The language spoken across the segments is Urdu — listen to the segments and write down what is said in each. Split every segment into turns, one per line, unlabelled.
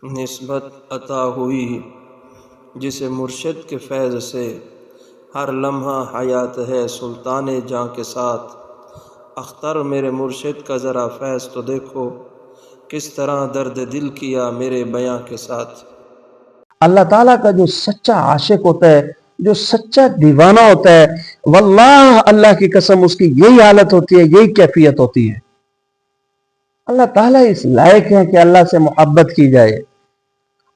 نسبت عطا ہوئی جسے مرشد کے فیض سے ہر لمحہ حیات ہے سلطان جاں کے ساتھ۔ اختر میرے مرشد کا ذرا فیض تو دیکھو، کس طرح درد دل کیا میرے بیاں کے ساتھ۔
اللہ تعالیٰ کا جو سچا عاشق ہوتا ہے، جو سچا دیوانہ ہوتا ہے، واللہ اللہ کی قسم اس کی یہی حالت ہوتی ہے، یہی کیفیت ہوتی ہے۔ اللہ تعالیٰ اس لائق ہے کہ اللہ سے محبت کی جائے،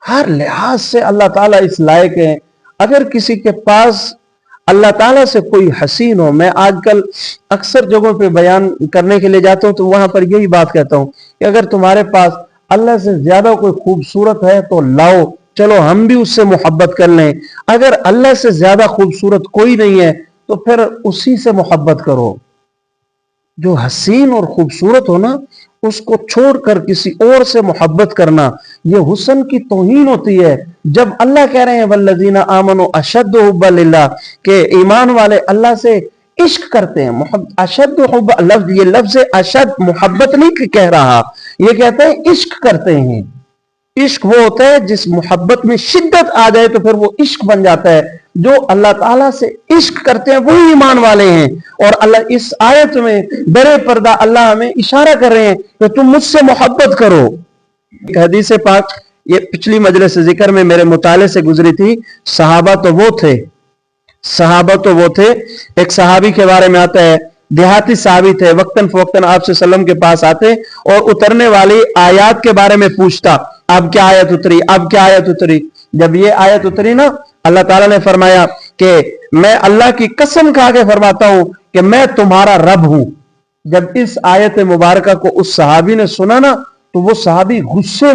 ہر لحاظ سے اللہ تعالیٰ اس لائق ہے۔ اگر کسی کے پاس اللہ تعالیٰ سے کوئی حسین ہو، میں آج کل اکثر جگہوں پہ بیان کرنے کے لیے جاتا ہوں تو وہاں پر یہی بات کہتا ہوں کہ اگر تمہارے پاس اللہ سے زیادہ کوئی خوبصورت ہے تو لاؤ، چلو ہم بھی اس سے محبت کر لیں۔ اگر اللہ سے زیادہ خوبصورت کوئی نہیں ہے تو پھر اسی سے محبت کرو۔ جو حسین اور خوبصورت ہو نا، اس کو چھوڑ کر کسی اور سے محبت کرنا یہ حسن کی توہین ہوتی ہے۔ جب اللہ کہہ رہے ہیں والذین آمنوا اشد حبا للہ، کہ ایمان والے اللہ سے عشق کرتے ہیں، اشد حب، یہ لفظ اشد محبت نہیں کہہ رہا، یہ کہتے ہیں عشق کرتے ہیں۔ عشق وہ ہوتا ہے جس محبت میں شدت آ جائے تو پھر وہ عشق بن جاتا ہے۔ جو اللہ تعالیٰ سے عشق کرتے ہیں وہی ایمان والے ہیں۔ اور اللہ اس آیت میں برے پردہ اللہ ہمیں اشارہ کر رہے ہیں کہ تم مجھ سے محبت کرو۔ ایک حدیث پاک یہ پچھلی مجلس ذکر میں میرے مطالعے سے گزری تھی۔ صحابہ تو وہ تھے، ایک صحابی کے بارے میں آتا ہے، دیہاتی صحابی تھے، وقتاً فوقتاً آپ صلی اللہ علیہ وسلم کے پاس آتے اور اترنے والی آیات کے بارے میں پوچھتا، اب کیا آیت اتری؟ جب یہ آیت اتری نا، اللہ تعالیٰ نے فرمایا کہ میں اللہ کی قسم کھا کے فرماتا ہوں کہ میں تمہارا رب ہوں۔ جب اس آیت مبارکہ کو اس صحابی نے سنا نا تو وہ صحابی غصے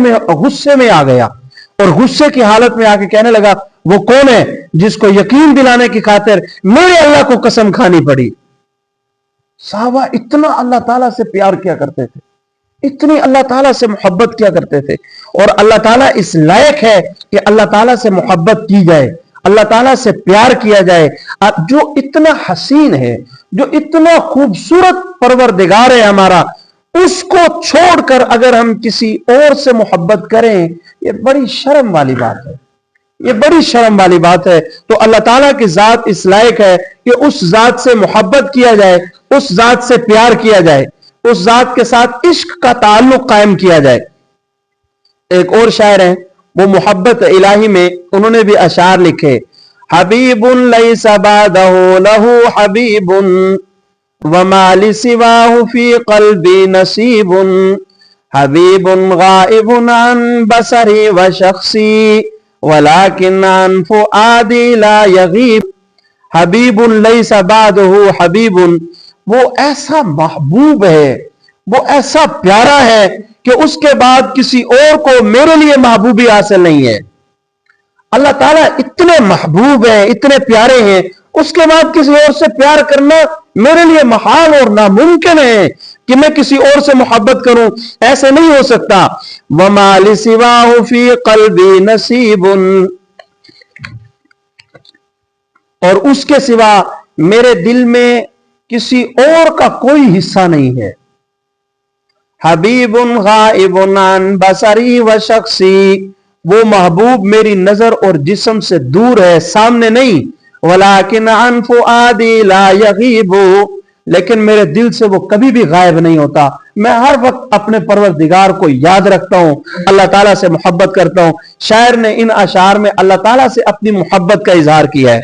میں آ گیا اور غصے کی حالت میں آ کے کہنے لگا وہ کون ہے جس کو یقین دلانے کی خاطر میرے اللہ کو قسم کھانی پڑی۔ صحابہ اتنا اللہ تعالیٰ سے پیار کیا کرتے تھے، اتنی اللہ تعالیٰ سے محبت کیا کرتے تھے، اور اللہ تعالیٰ اس لائق ہے کہ اللہ تعالیٰ سے محبت کی جائے، اللہ تعالیٰ سے پیار کیا جائے۔ جو اتنا حسین ہے، جو اتنا خوبصورت پروردگار ہے ہمارا، اس کو چھوڑ کر اگر ہم کسی اور سے محبت کریں یہ بڑی شرم والی بات ہے۔ تو اللہ تعالیٰ کی ذات اس لائق ہے کہ اس ذات سے محبت کیا جائے، اس ذات سے پیار کیا جائے، اس ذات کے ساتھ عشق کا تعلق قائم کیا جائے۔ ایک اور شاعر ہیں، وہ محبت الہی میں انہوں نے بھی اشعار لکھے، حبیب لیس بعدہ لہ حبیب وما لسواہ فی قلبی نصیب حبیب غائب عن بصری و شخصی ولکن عن فؤادی لا یغیب۔ حبیب لیس بعدہ حبیب، وہ ایسا محبوب ہے، وہ ایسا پیارا ہے کہ اس کے بعد کسی اور کو میرے لیے محبوبی حاصل نہیں ہے۔ اللہ تعالیٰ اتنے محبوب ہیں، اتنے پیارے ہیں، اس کے بعد کسی اور سے پیار کرنا میرے لیے محال اور ناممکن ہے کہ میں کسی اور سے محبت کروں، ایسے نہیں ہو سکتا۔ وَمَا لِسِوَاهُ فِي قَلْبِي نَصِيبٌ، اور اس کے سوا میرے دل میں کسی اور کا کوئی حصہ نہیں ہے۔ حبیب غائب عن بصری و شخصی، وہ محبوب میری نظر اور جسم سے دور ہے، سامنے نہیں۔ ولیکن عن فؤادی لا یغیب، لیکن میرے دل سے وہ کبھی بھی غائب نہیں ہوتا، میں ہر وقت اپنے پروردگار کو یاد رکھتا ہوں، اللہ تعالیٰ سے محبت کرتا ہوں۔ شاعر نے ان اشعار میں اللہ تعالیٰ سے اپنی محبت کا اظہار کیا ہے۔